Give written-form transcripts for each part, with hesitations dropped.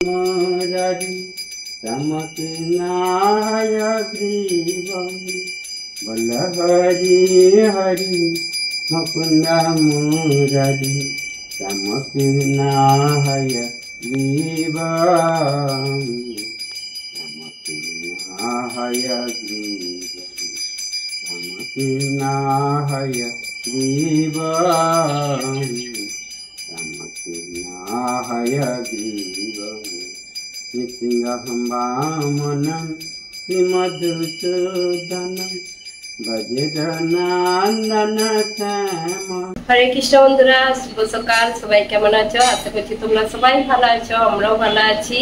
मुरारी चमकनाय ग्रीवं बलहरि हरि मुकुंद मुरारी चमकनाय ग्रीवं चमकनाय ग्रीवं चमकनाय ग्रीवं चमकनाय ग्रीवं निसिंहं वामनं श्रीमधुसूदनं गजनंदन श्याम। हरे कृष्ण बंधुरा, शुभ सकाल। सबाई केमन आछो? आशा करछि তোমরা সবাই ভালো আছো, আমরাও ভালো আছি।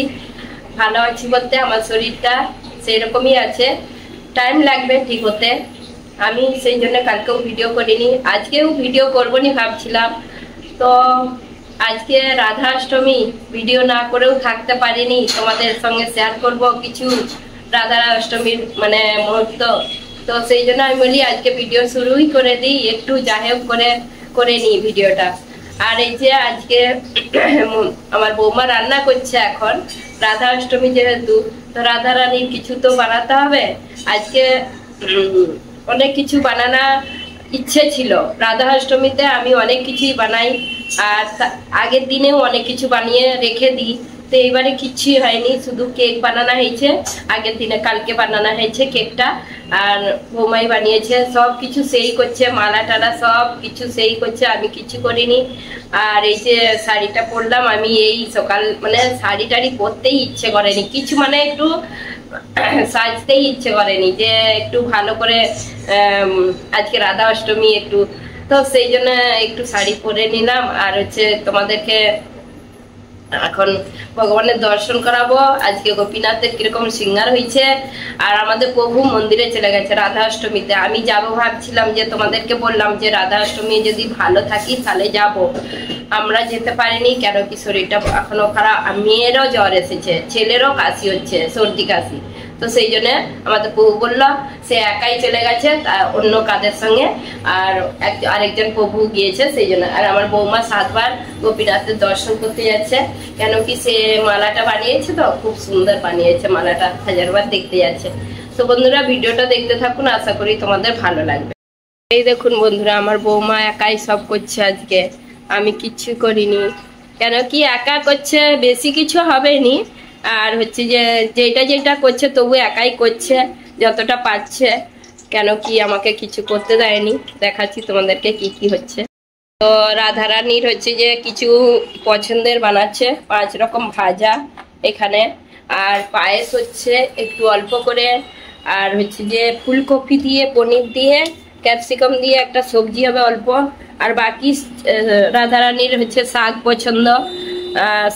ভালো আছি বলতে আমার শরীরটা সেই রকমই আছে, টাইম লাগবে ঠিক হতে। আমি সেই জন্য কালকেও ভিডিও করিনি, আজকেও ভিডিও করবনি ভাবছিলাম। তো আজকে রাধা অষ্টমী, ভিডিও না করেও থাকতে পারিনি, তোমাদের সঙ্গে শেয়ার করব কিছু রাধা অষ্টমীর মানে মুহূর্ত। তো সেই জন্য আমি বলি আজকে ভিডিও শুরুই করে দিই, একটু যাহেও করে নিই ভিডিওটা। আর এই যে আজকে আমার বৌমা রান্না করছে এখন, রাধা অষ্টমী যেহেতু, তো রাধা রানীর কিছু তো বানাতে হবে। আজকে অনেক কিছু বানানো ইচ্ছে ছিল। রাধা অষ্টমীতে আমি অনেক কিছুই বানাই, আর আগের দিনেও অনেক কিছু বানিয়ে রেখে দিই। তো এইবারে কিচ্ছুই হয়নি, শুধু কেক বানানো হয়েছে আগের দিনে, কালকে বানানো হয়েছে কেকটা। আর বৌমাই বানিয়েছে, সব কিছু সেই করছে, মালা টালা সব কিছু সেই করছে, আমি কিছু করিনি। আর এই যে শাড়িটা পরলাম, আমি এই সকাল মানে শাড়ি টাড়ি পরতেই ইচ্ছে করেনি কিছু, মানে একটু সাজতেই ইচ্ছে করেনি যে একটু ভালো করে আজকে রাধা অষ্টমী একটু, তো সেই জন্য একটু শাড়ি পরে নিলাম। আর হচ্ছে তোমাদেরকে এখন ভগবানের দর্শন করাবো। আজকে গোপীনাথের কিরকম সিঙ্গার হয়েছে, আর আমাদের প্রভু মন্দিরে চলে গেছে রাধা অষ্টমীতে। আমি যাবো ভাবছিলাম, যে তোমাদেরকে বললাম যে রাধা অষ্টমী যদি ভালো থাকি তাহলে যাব। আমরা যেতে পারিনি, কেন কি শরীরটা এখনো খারাপ, মেয়েরও জ্বর এসেছে, ছেলেরও কাশি হচ্ছে, সর্দি কাশি। তো সেই জন্য আমাদের প্রভু বললো সে একাই চলে গেছে অন্য কাদের সঙ্গে, আর আরেকজন প্রভু গিয়েছে সেই জন্য। আর আমার বৌমা 7 বার গোপীনাথের দর্শন করতে যাচ্ছে, কেন কি সে মালাটা বানিয়েছে, তো খুব সুন্দর বানিয়েছে মালাটা, 1000 বার দেখতে যাচ্ছে। তো বন্ধুরা ভিডিওটা দেখতে থাকুন, আশা করি তোমাদের ভালো লাগবে। এই দেখুন বন্ধুরা, আমার বৌমা একাই সব করছে আজকে, আমি কিচ্ছু করিনি। কেন কি একা করছে, বেশি কিছু হবেনি। আর হচ্ছে যে যেটা করছে তবু একাই করছে যতটা পারছে, কেন কি আমাকে কিছু করতে দেয়নি। দেখাচ্ছি তোমাদেরকে কি কি হচ্ছে। তো রাধারানীর হচ্ছে যে কিছু পছন্দের বানাচ্ছে, 5 রকম ভাজা এখানে, আর পায়েস হচ্ছে একটু অল্প করে, আর হচ্ছে যে ফুলকপি দিয়ে, পনির দিয়ে, ক্যাপসিকাম দিয়ে একটা সবজি হবে অল্প। আর বাকি রাধারানীর হচ্ছে শাক পছন্দ,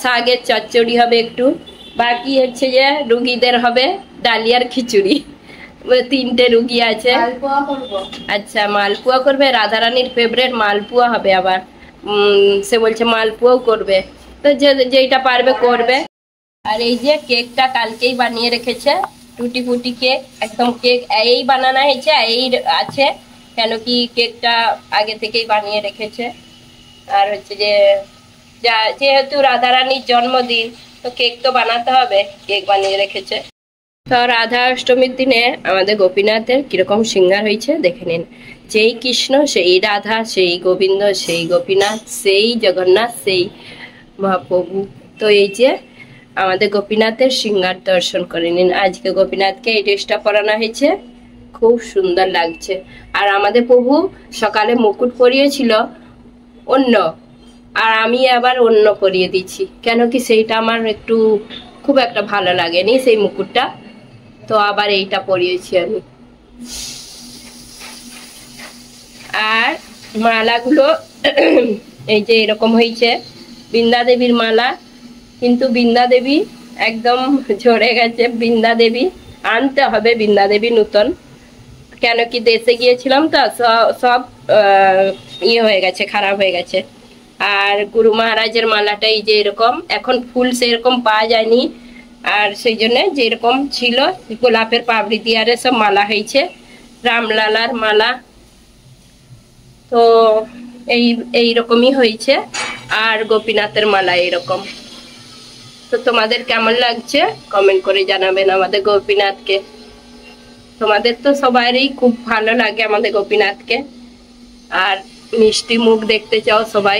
শাকের চচ্চড়ি হবে একটু। বাকি হচ্ছে যে রুগীদের হবে ডালিয়ার খিচুড়ি, 3টে রুগী আছে। আচ্ছা মালপুয়া করবে, রাধারানীর ফেভারিট মালপুয়া হবে আবার, সে বলছে মালপুয়াও করবে, তো যেটা পারবে করবে। আর এই যে কেকটা কালকেই বানিয়ে রেখেছে, টুটি ফুটি কেক, একদম কেক এই বানানো হয়েছে, এই আছে, কেন কি কেকটা আগে থেকেই বানিয়ে রেখেছে। আর হচ্ছে যে যেহেতু রাধারানীর জন্মদিন, তো কেক তো বানাতে হবে, কেক বানিয়ে রেখেছে। তো রাধা অষ্টমীর দিনে আমাদের গোপীনাথের কিরকম সিঙ্গার হয়েছে দেখে নিন। যেই কৃষ্ণ সেই রাধা, সেই গোবিন্দ সেই গোপীনাথ, সেই জগন্নাথ সেই মহাপ্রভু। তো এই যে আমাদের গোপীনাথের সিঙ্গার দর্শন করে নিন। আজকে গোপীনাথকে এই ড্রেসটা পরানো হয়েছে, খুব সুন্দর লাগছে। আর আমাদের প্রভু সকালে মুকুট পরিয়েছিল অন্য, আর আমি আবার অন্য করিয়ে দিচ্ছি, কেন কি সেইটা আমার একটু খুব একটা ভালো লাগেনি সেই মুকুটটা, তো আবার এইটা পরিয়েছি আমি। আর মালাগুলো এই যে এরকম হয়েছে, বৃন্দা দেবীর মালা, কিন্তু বৃন্দা দেবী একদম ঝরে গেছে। বৃন্দা দেবী আনতে হবে, বৃন্দা দেবী নূতন, কেন কি দেশে গিয়েছিলাম তো সব ইয়ে হয়ে গেছে, খারাপ হয়ে গেছে। আর গুরু মহারাজের মালাটা এই যে এরকম, এখন ফুল সেরকম পাওয়া যায়নি, আর সেই জন্য যেরকম ছিল গোলাপের পাপড়ি দিয়ে আর সব মালা হয়েছে, রামলালার মালা। তো এই রকমই হয়েছে। আর গোপীনাথের মালা এরকম। তো তোমাদের কেমন লাগছে কমেন্ট করে জানাবেন আমাদের গোপীনাথকে। তোমাদের তো সবারই খুব ভালো লাগে আমাদের গোপীনাথকে, আর মিষ্টি মুখ দেখতে চাও সবাই।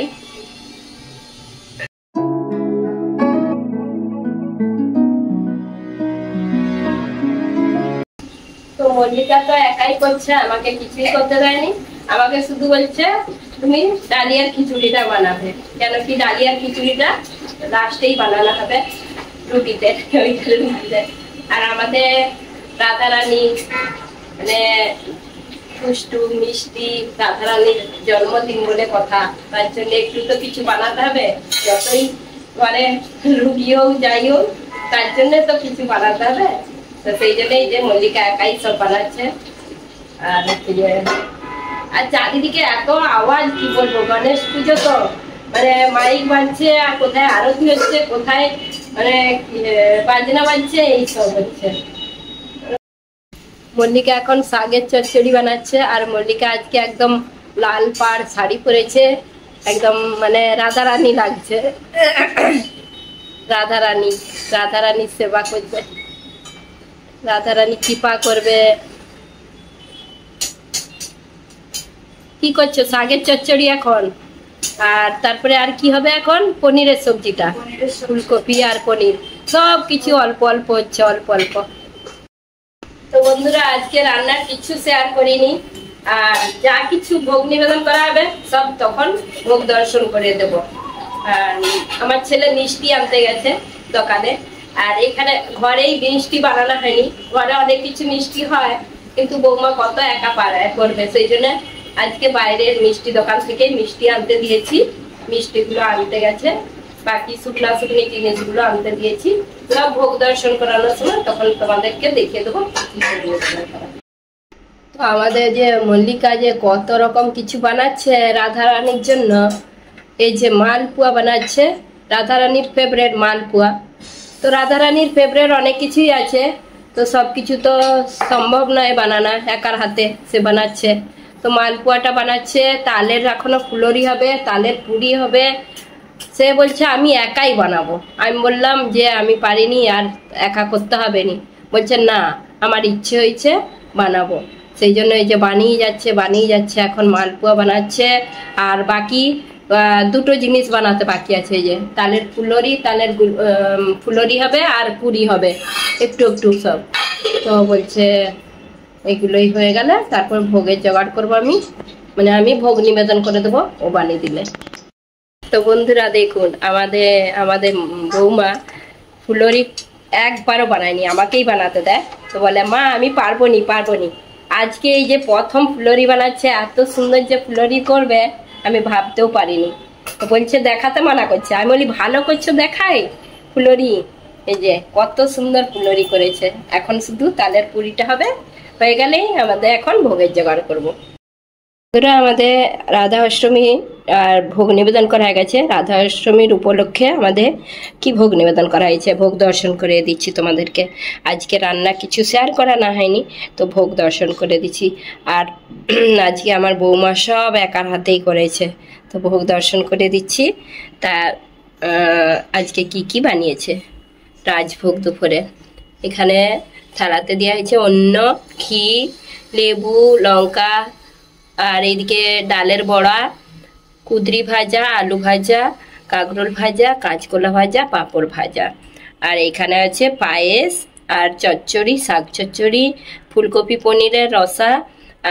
তো মল্লিকা তো একাই করছে, আমাকে কিছুই করতে দেয়নি। আমাকে শুধু বলছে তুমি ডালিয়ার খিচুড়িটা বানাবে, কেন কি ডালিয়ার খিচুড়িটা লাস্টেই বানানো হবে রুটিতে, রুটিতে। আর আমাদের রাধারানী মানে দুষ্টু মিষ্টি রাধারানীর জন্মদিন বলে কথা, তার জন্য একটু তো কিছু বানাতে হবে, যতই মানে রুগী হোক যাই হোক তার জন্য তো কিছু বানাতে হবে। তো সেই জন্যই যে মল্লিকা একাই সব বানাচ্ছে। আর চারিদিকে এত আওয়াজ, কি বলবো, গণেশ পুজো তো মানে মাইক বাজছে, আর কোথায় আরতি হচ্ছে, কোথায় মানে বাজনা বাজছে, এইসব হচ্ছে। মল্লিকা এখন শাকের চচ্চড়ি বানাচ্ছে, আর মল্লিকা আজকে একদম লাল পাড় শাড়ি পরেছে, একদম মানে রাধারানী লাগছে। রাধারানী সেবা করবে, রাধারানী কৃপা করবে। কি করছো? শাকের চচ্চড়ি এখন, আর তারপরে আর কি হবে এখন? পনিরের সবজিটা, ফুলকপি আর পনির সব কিছু অল্প অল্প হচ্ছে, অল্প অল্প। তো বন্ধুরা আজকে রান্নার কিছু শেয়ার করিনি, আর যা কিছু ভোগ নিবেদন করা হবে সব তখন ভোগ দর্শন করে দেব। আর আমার ছেলে মিষ্টি আনতে গেছে দোকানে, আর এখানে ঘরেই মিষ্টি বানানো হয়নি, ঘরে অনেক কিছু মিষ্টি হয় কিন্তু বৌমা কত একা করবে, সেই জন্য আজকে বাইরের মিষ্টি দোকান থেকে মিষ্টি আনতে দিয়েছি। মিষ্টিগুলো আনতে গেছে, বাকি শুকনা শুকনি জিনিসগুলো আনতে দিয়েছি। সব ভোগ দর্শন করানোর সময় তখন তোমাদেরকে দেখিয়ে দেবো। তো আমাদের যে মল্লিকা যে কত রকম কিছু বানাচ্ছে রাধারানীর জন্য। এই যে মালপুয়া বানাচ্ছে, রাধারানীর ফেভারিট মালপুয়া। তো রাধারানীর ফেভারিট অনেক কিছুই আছে, তো সব কিছু তো সম্ভব নয় বানানো একার হাতে, সে বানাচ্ছে। তো মালপুয়াটা বানাচ্ছে, তালের এখনো ফুলরি হবে, তালের পুরি হবে। সে বলছে আমি একাই বানাবো। আমি বললাম যে আমি পারিনি, আর একা করতে হবে নি। বলছে না, আমার ইচ্ছে হয়েছে বানাবো, সেই জন্য এই যে বানিয়ে যাচ্ছে। এখন মালপুয়া বানাচ্ছে, আর বাকি দুটো জিনিস বানাতে বাকি আছে। এই যে তালের ফুলরি হবে আর পুরি হবে, একটু একটু সব। তো বলছে এগুলোই হয়ে গেলে তারপর ভোগের জোগাড় করবো আমি, মানে আমি ভোগ নিবেদন করে দেবো ও বানিয়ে দিলে। তো বন্ধুরা দেখুন, আমাদের বৌমা ফুলরি একবারও বানায়নি, আমাকেই বানাতে দেয়। তো বলে মা আমি পারবো নি। আজকে এই যে প্রথম ফুলরি বানাচ্ছে, এত সুন্দর যে ফুলরি করবে আমি ভাবতেও পারিনি। তো বলছে দেখাতে মানা করছে। আমি বলি ভালো করছো, দেখাই ফুলরি। এই যে কত সুন্দর ফুলরি করেছে। এখন শুধু তালের পুরিটা হবে, হয়ে গেলেই আমাদের এখন ভোগের জোগাড় করবো। আমাদের রাধা অষ্টমী আর ভোগ নিবেদন করা হয়ে গেছে। রাধা অষ্টমীর উপলক্ষে আমাদের কি ভোগ নিবেদন করা হয়েছে ভোগ দর্শন করে দিচ্ছি তোমাদেরকে। আজকে রান্না কিছু শেয়ার করা না হয়নি, তো ভোগ দর্শন করে দিচ্ছি। আর আজকে আমার বৌমা সব একার হাতেই করেছে, তো ভোগ দর্শন করে দিচ্ছি। তা আজকে কি বানিয়েছে রাজভোগ দুপুরে। এখানে থালাতে দেওয়া হয়েছে অন্ন, ক্ষীর, লেবু, লঙ্কা, আর এইদিকে ডালের বড়া, কুদরি ভাজা, আলু ভাজা, কাঁকরোল ভাজা, কাঁচকলা ভাজা, পাঁপড় ভাজা। আর এখানে আছে পায়েস আর চচ্চড়ি, শাক চচ্চড়ি, ফুলকপি পনিরের রসা,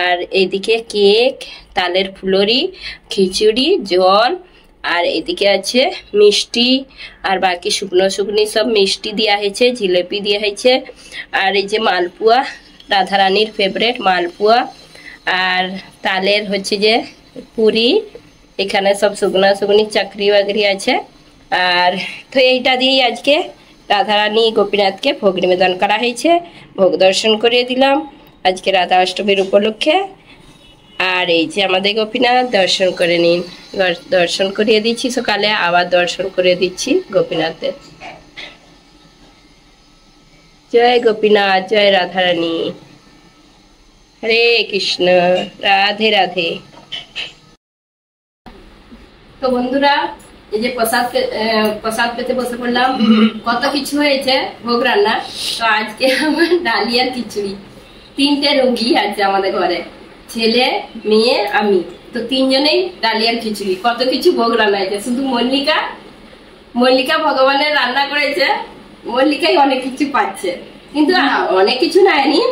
আর এইদিকে কেক, তালের ফুলরি, খিচুড়ি, জল, আর এদিকে আছে মিষ্টি, আর বাকি শুকনি সব মিষ্টি দেওয়া হয়েছে, জিলেপি দেওয়া হয়েছে। আর এই যে মালপুয়া, রাধারানীর ফেভারিট মালপুয়া, আর তালের হচ্ছে যে পুরি। এখানে সব শুকনি চাকরি বাকরি আছে। আর তো এইটা দিয়েই আজকে রাধারানী গোপীনাথকে ভোগ নিবেদন করা হয়েছে, ভোগ দর্শন করিয়ে দিলাম আজকে রাধা অষ্টমীর উপলক্ষে। আর এই যে আমাদের গোপীনাথ দর্শন করে নিন, দর্শন করিয়ে দিচ্ছি সকালে, আবার দর্শন করিয়ে দিচ্ছি গোপীনাথের। জয় গোপীনাথ, জয় রাধারানী, হরে কৃষ্ণ, রাধে রাধে। তো বন্ধুরা এই যে প্রসাদ পেতে বসে পড়লাম। কত কিছু হয়েছে ভোগ রান্না। তো আজকে আমার ডালিয়ার খিচুড়ি। 3টে রোগী আছে আমাদের ঘরে, ছেলে, মেয়ে, আমি। তো 3জনেই ডালিয়ার খিচুড়ি। কত কিছু ভোগ রান্না হয়েছে। শুধু মল্লিকা ভগবানের রান্না করেছে, মল্লিকাই অনেক কিছু পাচ্ছে, কিন্তু অনেক কিছু নেয়নি,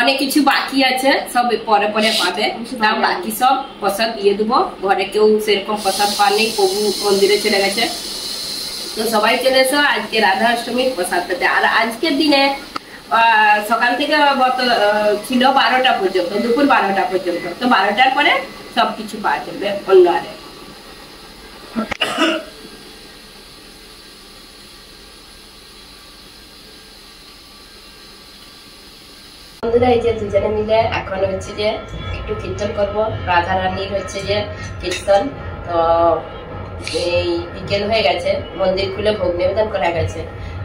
অনেক কিছু বাকি আছে, সব পরে পরে পাবে। তাও বাকি সব প্রসাদ দিয়ে দেবো। ঘরে কেউ সেরকম প্রসাদ পাননি, প্রভু মন্দিরে চলে গেছে। তো সবাই চলে এসো আজকে রাধা অষ্টমীর প্রসাদ পেতে। আর আজকের দিনে সকাল থেকে ছিল 12টা পর্যন্ত, দুপুর 12টা পর্যন্ত। তো 12টার পরে সবকিছু পাওয়া যাবে অন্য আরে। বন্ধুরা এই যে দুজনে মিলে এখন হচ্ছে যে একটু কীর্তন করবো। রাধা রানীর হচ্ছে যে কীর্তন। তো এই বিকেল হয়ে গেছে, মন্দির খুলে ভোগ নিবেদন করা গেছে।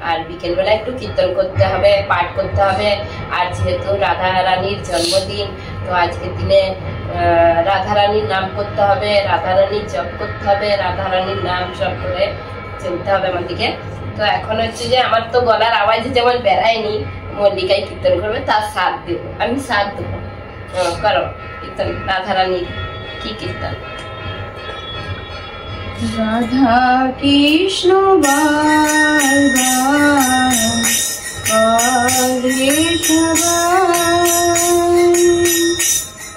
আর বিকেলবেলা একটু কীর্তন করতে হবে, পাঠ করতে হবে। আর যেহেতু রাধা রানীর জন্মদিন, তো আজকের দিনে রাধা রানীর নাম করতে হবে, রাধা রানীর জপ করতে হবে, রাধা রানীর নাম জপ করে চলতে হবে আমাদেরকে। তো এখন হচ্ছে যে আমার তো গলার আওয়াজ যেমন বেড়ায়নি, মল্লিকাই কীর্তন করবে, তার সাথ দেবো, আমি সাথ দেবো। করো কীর্তন, রাধা রানীর কি কীর্তন? রাধা কৃষ্ণ বাল বাল হরে সবাই,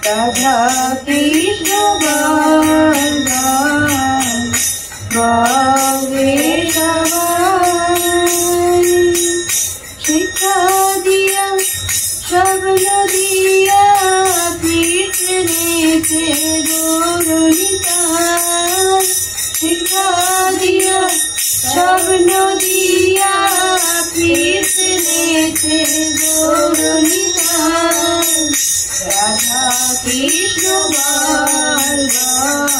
রাধা কৃষ্ণ বাল বাল হরে সবাই, শিক্ষা দিয়া শবন দিয়া কৃষ্ণেতে গৌরনিতা, শিক্ষা দিয়া শবন দিয়া কৃষ্ণেতে গৌরনিতা, রাধা কৃষ্ণ বাল বাল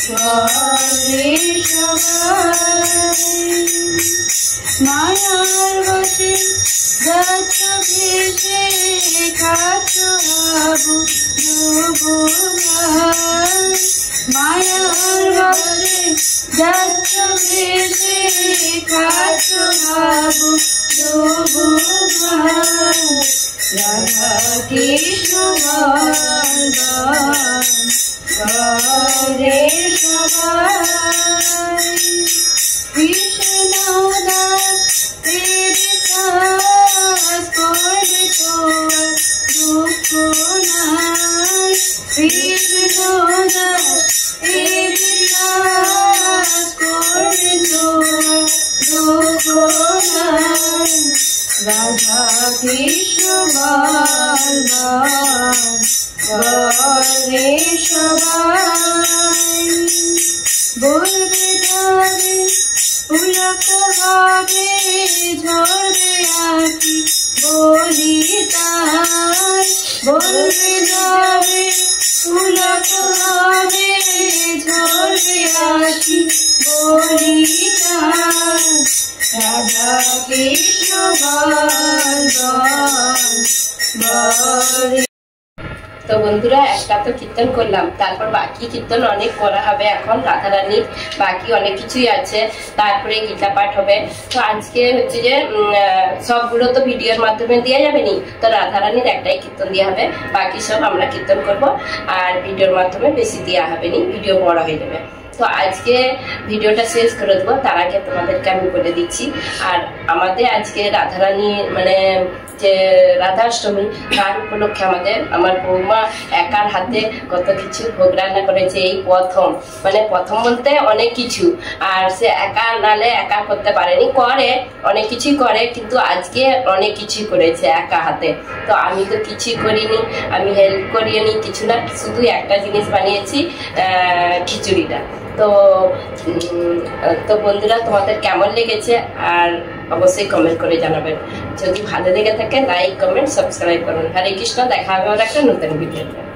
হরে সবাই, মায়ার বসে যাচ্ছ ভেসে খাচ্ছ হাবু যুবনাই, মায়ার বসে যাচ্ছ ভেসে খাচ্ছ হাবু যুবনাই, রাধা কৃষ্ণ বাল বাল হরে সবাই, কৃষ্ণ দাস বিশ্বাস করবে তোর দুঃখ নাই, কৃষ্ণ দাস বিশ্বাস করবে তোর দুঃখ নাই, রাধা কৃষ্ণ বাল বাল হরে সবাই, বলবে ধরে পুলক হবে ঝরবে আঁখি বলি তাই, বলবে ধরে পুলক হবে ঝরবে আঁখি বলি তাই, রাধা কৃষ্ণ বাল বাল হরে। তো বন্ধুরা একটা তো কীর্তন করলাম, তারপর বাকি কীর্তন অনেক করা হবে। এখন রাধা রানীর বাকি অনেক কিছুই আছে, তারপরে গীতা পাঠ হবে। তো আজকে হচ্ছে যে সবগুলো তো ভিডিওর মাধ্যমে দেওয়া যাবে নি, তো রাধা রানীর একটাই কীর্তন দেওয়া হবে, বাকি সব আমরা কীর্তন করব। আর ভিডিওর মাধ্যমে বেশি দেওয়া হবে নি, ভিডিও বড় হয়ে যাবে। তো আজকে ভিডিওটা শেষ করে দেবো, তার আগে তোমাদেরকে আমি বলে দিচ্ছি। আর আমাদের আজকে রাধারানী মানে যে রাধাষ্টমী, তার উপলক্ষে আমার বৌমা একার হাতে কত কিছু ভোগ রান্না করেছে। এই প্রথম, মানে প্রথম বলতে অনেক কিছু। আর সে একা নালে একা করতে পারেনি, করে অনেক কিছুই করে, কিন্তু আজকে অনেক কিছুই করেছে একা হাতে। তো আমি তো কিছুই করিনি, আমি হেল্প করিয়ে নি কিছু না, শুধু একটা জিনিস বানিয়েছি, খিচুড়িটা। তো বন্ধুরা তোমাদের কেমন লেগেছে আর অবশ্যই কমেন্ট করে জানাবেন। যদি ভালো লেগে থাকে লাইক কমেন্ট সাবস্ক্রাইব করুন। হরে কৃষ্ণ, দেখা হবে আর একটা নতুন ভিডিওতে।